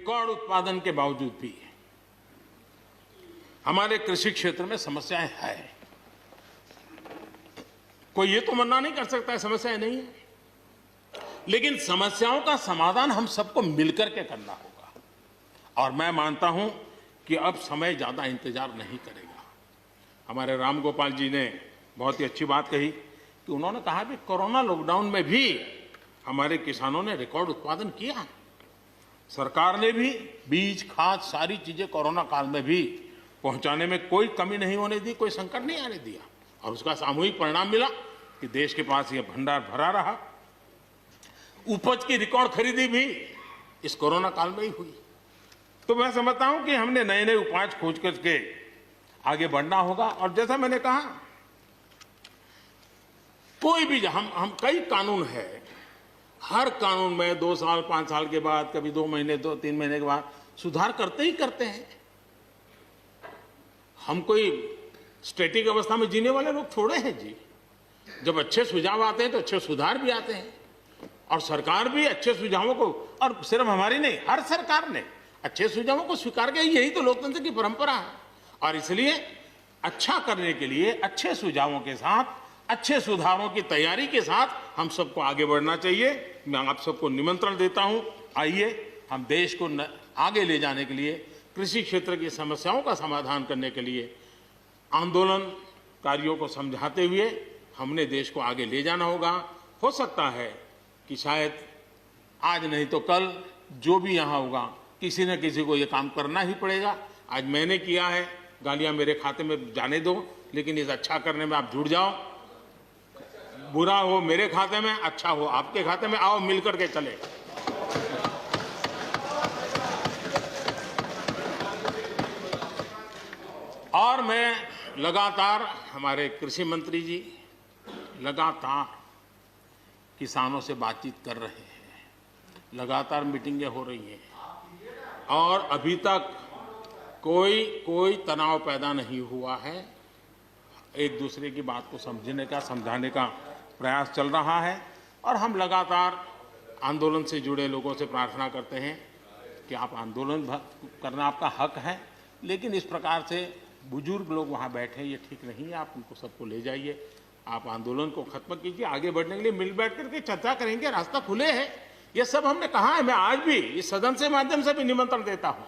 Record उत्पादन के बावजूद भी हमारे कृषि क्षेत्र में समस्याएं हैं। कोई ये तो मना नहीं कर सकता है समस्याएं नहीं है, लेकिन समस्याओं का समाधान हम सबको मिलकर के करना होगा। और मैं मानता हूं कि अब समय ज्यादा इंतजार नहीं करेगा। हमारे राम गोपाल जी ने बहुत ही अच्छी बात कही कि उन्होंने कहा कि कोरोना लॉकडाउन में भी हमारे किसानों ने रिकॉर्ड उत्पादन किया। सरकार ने भी बीज, खाद, सारी चीजें कोरोना काल में भी पहुंचाने में कोई कमी नहीं होने दी, कोई संकट नहीं आने दिया, और उसका सामूहिक परिणाम मिला कि देश के पास यह भंडार भरा रहा। उपज की रिकॉर्ड खरीदी भी इस कोरोना काल में ही हुई। तो मैं समझता हूं कि हमने नए नए उपाय खोज करके आगे बढ़ना होगा। और जैसा मैंने कहा, कोई भी हम कई कानून है, हर कानून में 2 साल 5 साल के बाद, कभी 2 महीने 2-3 महीने के बाद सुधार करते ही करते हैं। हम कोई स्टैटिक अवस्था में जीने वाले लोग थोड़े हैं जी। जब अच्छे सुझाव आते हैं तो अच्छे सुधार भी आते हैं, और सरकार भी अच्छे सुझावों को, और सिर्फ हमारी नहीं, हर सरकार ने अच्छे सुझावों को स्वीकार किया। यही तो लोकतंत्र की परंपरा है। और इसलिए अच्छा करने के लिए अच्छे सुझावों के साथ, अच्छे सुधारों की तैयारी के साथ हम सबको आगे बढ़ना चाहिए। मैं आप सबको निमंत्रण देता हूं, आइए हम देश को आगे ले जाने के लिए, कृषि क्षेत्र की समस्याओं का समाधान करने के लिए आंदोलनकारियों को समझाते हुए हमने देश को आगे ले जाना होगा। हो सकता है कि शायद आज नहीं तो कल जो भी यहाँ होगा, किसी न किसी को ये काम करना ही पड़ेगा। आज मैंने किया है, गालियां मेरे खाते में जाने दो, लेकिन इस अच्छा करने में आप जुड़ जाओ। बुरा हो मेरे खाते में, अच्छा हो आपके खाते में, आओ मिलकर के चले। और मैं लगातार, हमारे कृषि मंत्री जी लगातार किसानों से बातचीत कर रहे हैं, लगातार मीटिंगें हो रही हैं, और अभी तक कोई तनाव पैदा नहीं हुआ है। एक दूसरे की बात को समझने का, समझाने का प्रयास चल रहा है। और हम लगातार आंदोलन से जुड़े लोगों से प्रार्थना करते हैं कि आप आंदोलन करना आपका हक है, लेकिन इस प्रकार से बुजुर्ग लोग वहाँ बैठे, ये ठीक नहीं है। आप उनको सबको ले जाइए, आप आंदोलन को खत्म कीजिए। आगे बढ़ने के लिए मिल बैठ करके चर्चा करेंगे, रास्ता खुले है। ये सब हमने कहा है। मैं आज भी इस सदन से माध्यम से भी निमंत्रण देता हूं।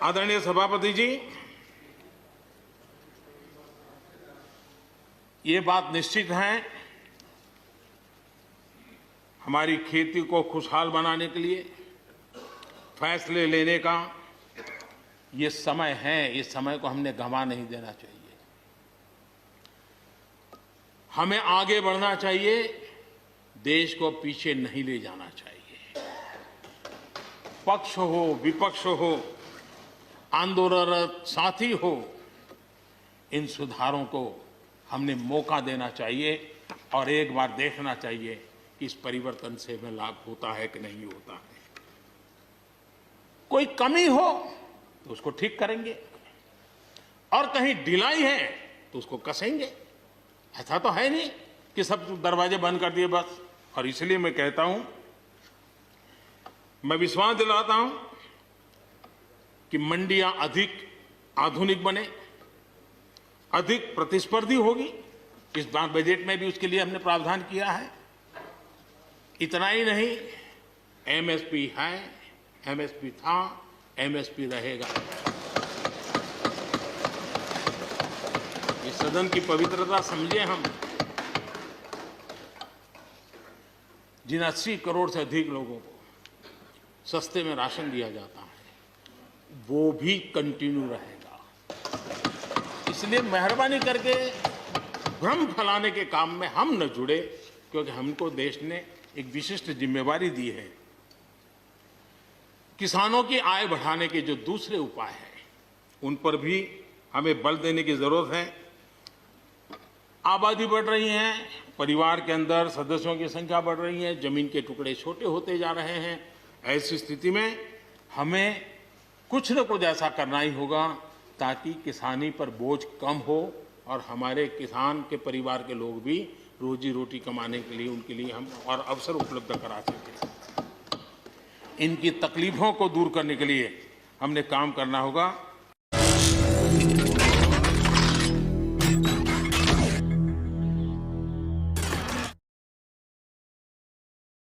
आदरणीय सभापति जी, ये बात निश्चित है, हमारी खेती को खुशहाल बनाने के लिए फैसले लेने का ये समय है। इस समय को हमने गंवा नहीं देना चाहिए। हमें आगे बढ़ना चाहिए, देश को पीछे नहीं ले जाना चाहिए। पक्ष हो, विपक्ष हो, आंदोलनरत साथी हो, इन सुधारों को हमने मौका देना चाहिए, और एक बार देखना चाहिए कि इस परिवर्तन से हमें लाभ होता है कि नहीं होता है। कोई कमी हो तो उसको ठीक करेंगे, और कहीं ढिलाई है तो उसको कसेंगे। ऐसा तो है नहीं कि सब दरवाजे बंद कर दिए बस। और इसलिए मैं कहता हूं, मैं विश्वास दिलाता हूं कि मंडियां अधिक आधुनिक बने, अधिक प्रतिस्पर्धी होगी। इस बार बजट में भी उसके लिए हमने प्रावधान किया है। इतना ही नहीं, एमएसपी है, एमएसपी था, एमएसपी रहेगा। इस सदन की पवित्रता समझे हम। जिन 80 करोड़ से अधिक लोगों को सस्ते में राशन दिया जाता है, वो भी कंटिन्यू रहेगा। इसलिए मेहरबानी करके भ्रम फैलाने के काम में हम न जुड़े, क्योंकि हमको देश ने एक विशिष्ट जिम्मेवारी दी है। किसानों की आय बढ़ाने के जो दूसरे उपाय हैं, उन पर भी हमें बल देने की जरूरत है। आबादी बढ़ रही है, परिवार के अंदर सदस्यों की संख्या बढ़ रही है, जमीन के टुकड़े छोटे होते जा रहे हैं। ऐसी स्थिति में हमें कुछ न कुछ ऐसा करना ही होगा ताकि किसानी पर बोझ कम हो, और हमारे किसान के परिवार के लोग भी रोजी रोटी कमाने के लिए, उनके लिए हम और अवसर उपलब्ध करा सकें। इनकी तकलीफों को दूर करने के लिए हमने काम करना होगा।